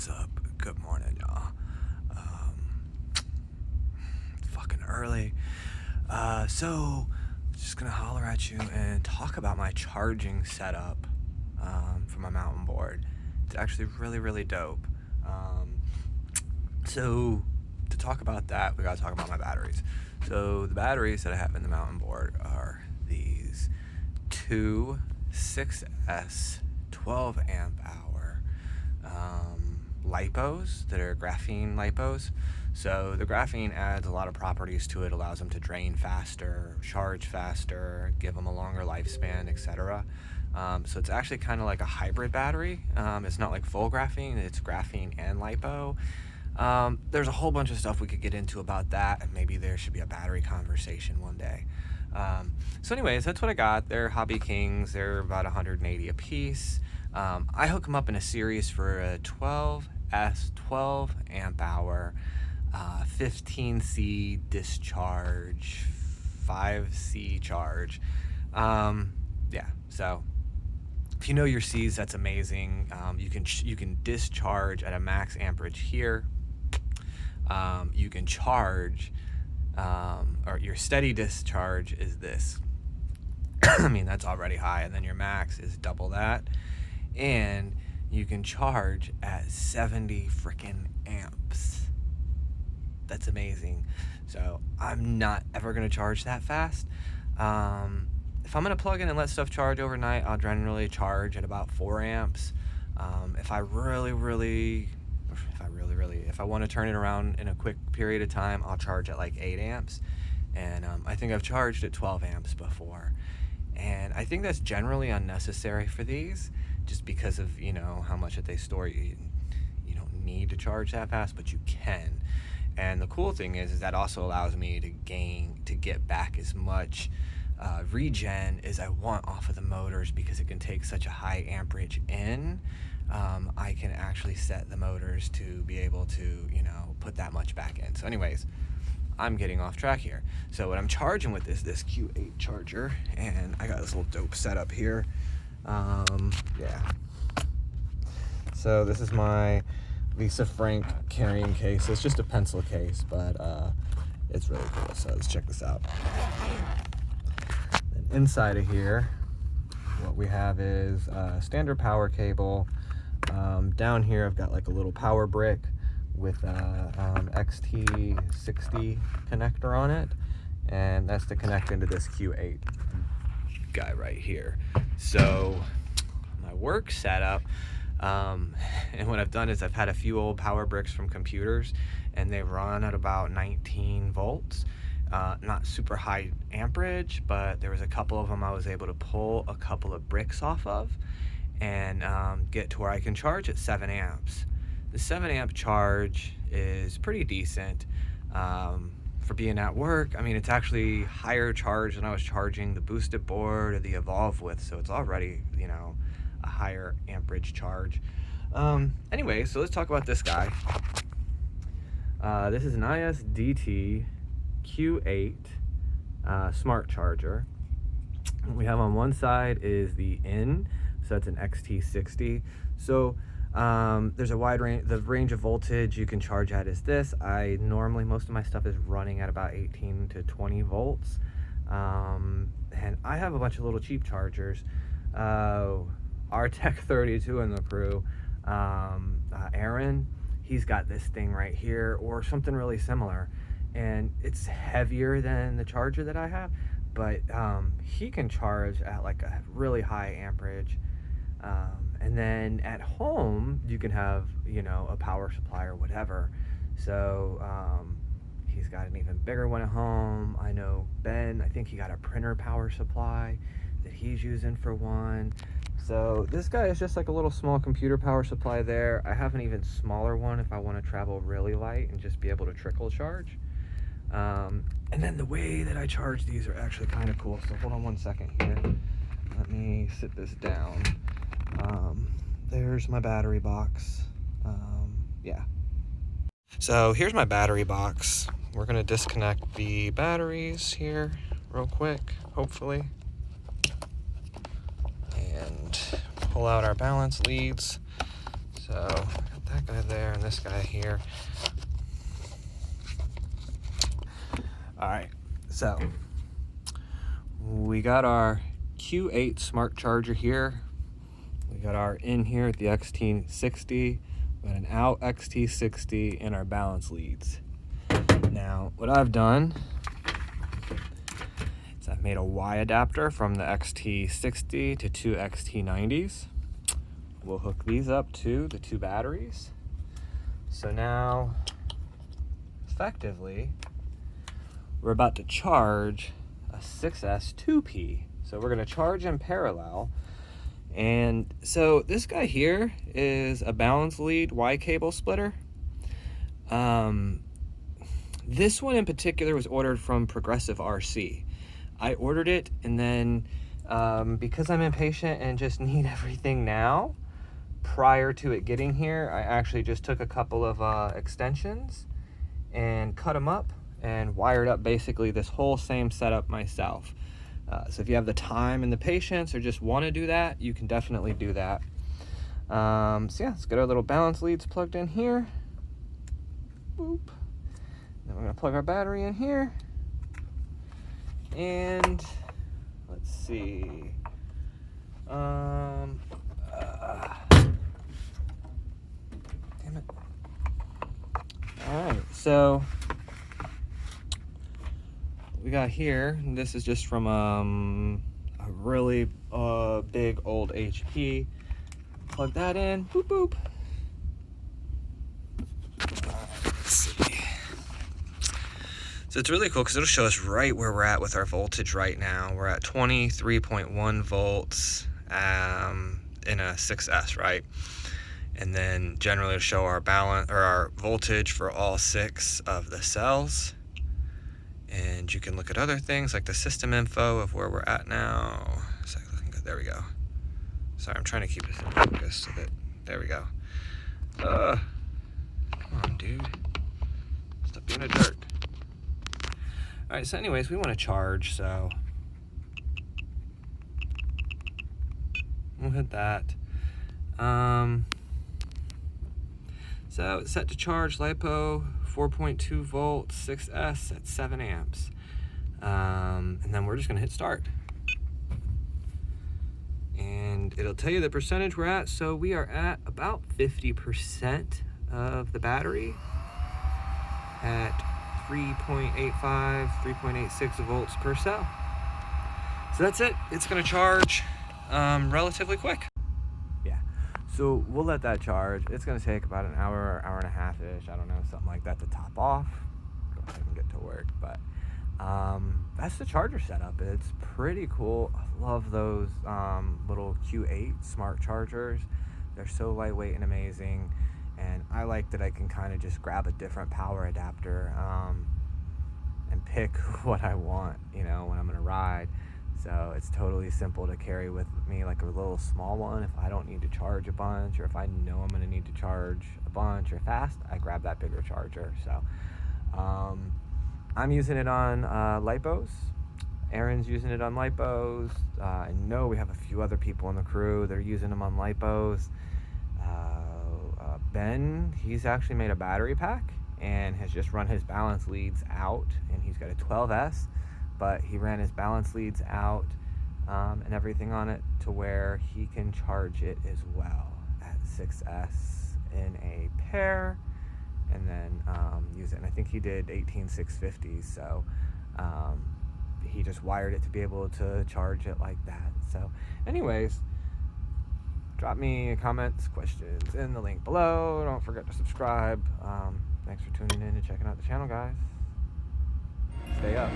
What's up? Good morning, y'all. It's fucking early. So just gonna holler at you and talk about my charging setup for my mountain board. It's actually really dope. So to talk about that, we gotta talk about my batteries. So the batteries that I have in the mountain board are these two 6S 12 amp hour lipos that are graphene lipos. So the graphene adds a lot of properties to it, allows them to drain faster, charge faster, give them a longer lifespan, etc. So it's actually kind of like a hybrid battery. It's not like full graphene, it's graphene and lipo. There's a whole bunch of stuff we could get into about that, and maybe there should be a battery conversation one day. So anyways, that's what I got. They're Hobby Kings. They're about 180 a piece. I hook them up in a series for a 12S 12 amp hour, 15C discharge, 5C charge. Yeah, so if you know your C's, that's amazing. You can discharge at a max amperage here. You can charge, or your steady discharge is this. I mean, that's already high, and then your max is double that. And you can charge at 70 freaking amps. That's amazing. So I'm not ever gonna charge that fast. If I'm gonna plug in and let stuff charge overnight, I'll generally charge at about 4 amps. If I want to turn it around in a quick period of time, I'll charge at like 8 amps. And I think I've charged at 12 amps before. And I think that's generally unnecessary for these, just because of, you know, how much that they store. You don't need to charge that fast, but you can. And the cool thing is that also allows me to get back as much regen as I want off of the motors, because it can take such a high amperage in. I can actually set the motors to be able to, you know, put that much back in. So anyways, I'm getting off track here. So what I'm charging with is this Q8 charger, and I got this little dope setup here. Yeah. So this is my Lisa Frank carrying case. It's just a pencil case, but it's really cool. So let's check this out. And inside of here, what we have is a standard power cable. Down here I've got like a little power brick with a XT60 connector on it, and that's to connect into this Q8 guy right here. So my work setup, and what I've done is I've had a few old power bricks from computers, and they run at about 19 volts. Not super high amperage, but there was a couple of them I was able to pull a couple of bricks off of and get to where I can charge at 7 amps. The 7 amp charge is pretty decent for being at work. I mean, it's actually higher charge than I was charging the boosted board or the Evolve with, so it's already, you know, a higher amperage charge. Anyway, so let's talk about this guy. This is an ISDT Q8 smart charger. What we have on one side is the in, so that's an XT60. So there's a wide range. The range of voltage you can charge at is this. Most of my stuff is running at about 18 to 20 volts. And I have a bunch of little cheap chargers. Our Tech 32 in the crew, Aaron, he's got this thing right here, or something really similar. And it's heavier than the charger that I have, but he can charge at like a really high amperage. And then at home, you can have, you know, a power supply or whatever. So he's got an even bigger one at home. I know Ben, I think he got a printer power supply that he's using for one. So this guy is just like a little small computer power supply there. I have an even smaller one if I want to travel really light and just be able to trickle charge. And then the way that I charge these are actually kind of cool. So hold on one second here. Let me sit this down. There's my battery box. Yeah. So here's my battery box. We're gonna disconnect the batteries here real quick, hopefully. And pull out our balance leads. So got that guy there. this guy here. All right, so we got our Q8 smart charger here. We got our in here at the XT60. We got an out XT60 and our balance leads. Now, what I've done is I've made a Y adapter from the XT60 to two XT90s. We'll hook these up to the two batteries. So now, effectively, we're about to charge a 6S 2P. So we're gonna charge in parallel. And so this guy here is a balance lead Y cable splitter. This one in particular was ordered from Progressive RC. I ordered it, and then because I'm impatient and just need everything now, prior to it getting here, I actually just took a couple of extensions and cut them up and wired up basically this whole same setup myself. So if you have the time and the patience or just want to do that, you can definitely do that. So yeah, let's get our little balance leads plugged in here. Boop. Then we're going to plug our battery in here. And let's see. Damn it. All right, so we got here, and this is just from a really big old HP. Plug that in, boop boop. Let's see. So it's really cool because it'll show us right where we're at with our voltage right now. We're at 23.1 volts in a 6S, right? And then generally it'll show our balance or our voltage for all 6 of the cells. And you can look at other things like the system info of where we're at now. Is that looking good? There we go. Sorry, I'm trying to keep this in focus so that, there we go. Come on, dude. Stop being a jerk. All right, so anyways, we want to charge, so we'll hit that. So it's set to charge LiPo 4.2 volts, 6S at 7 amps. And then we're just gonna hit start. And it'll tell you the percentage we're at. So we are at about 50% of the battery at 3.85, 3.86 volts per cell. So that's it. It's gonna charge relatively quick. Yeah, so we'll let that charge. It's gonna take about an hour, hour and a half-ish, I don't know, something like that to top off. Go ahead and get to work, but that's the charger setup. It's pretty cool. I love those little Q8 smart chargers. They're so lightweight and amazing. And I like that I can kind of just grab a different power adapter and pick what I want, you know, when I'm gonna ride. So it's totally simple to carry with me, like a little small one. If I don't need to charge a bunch, or if I know I'm gonna need to charge a bunch or fast, I grab that bigger charger. So I'm using it on LiPos. Aaron's using it on LiPos. I know we have a few other people in the crew that are using them on LiPos. Ben, he's actually made a battery pack and has just run his balance leads out, and he's got a 12S, but he ran his balance leads out and everything on it to where he can charge it as well at 6S in a pair, and then use it. And I think he did 18650s, so he just wired it to be able to charge it like that. So anyways, drop me comments, questions in the link below. Don't forget to subscribe. Thanks for tuning in and checking out the channel, guys. Stay up.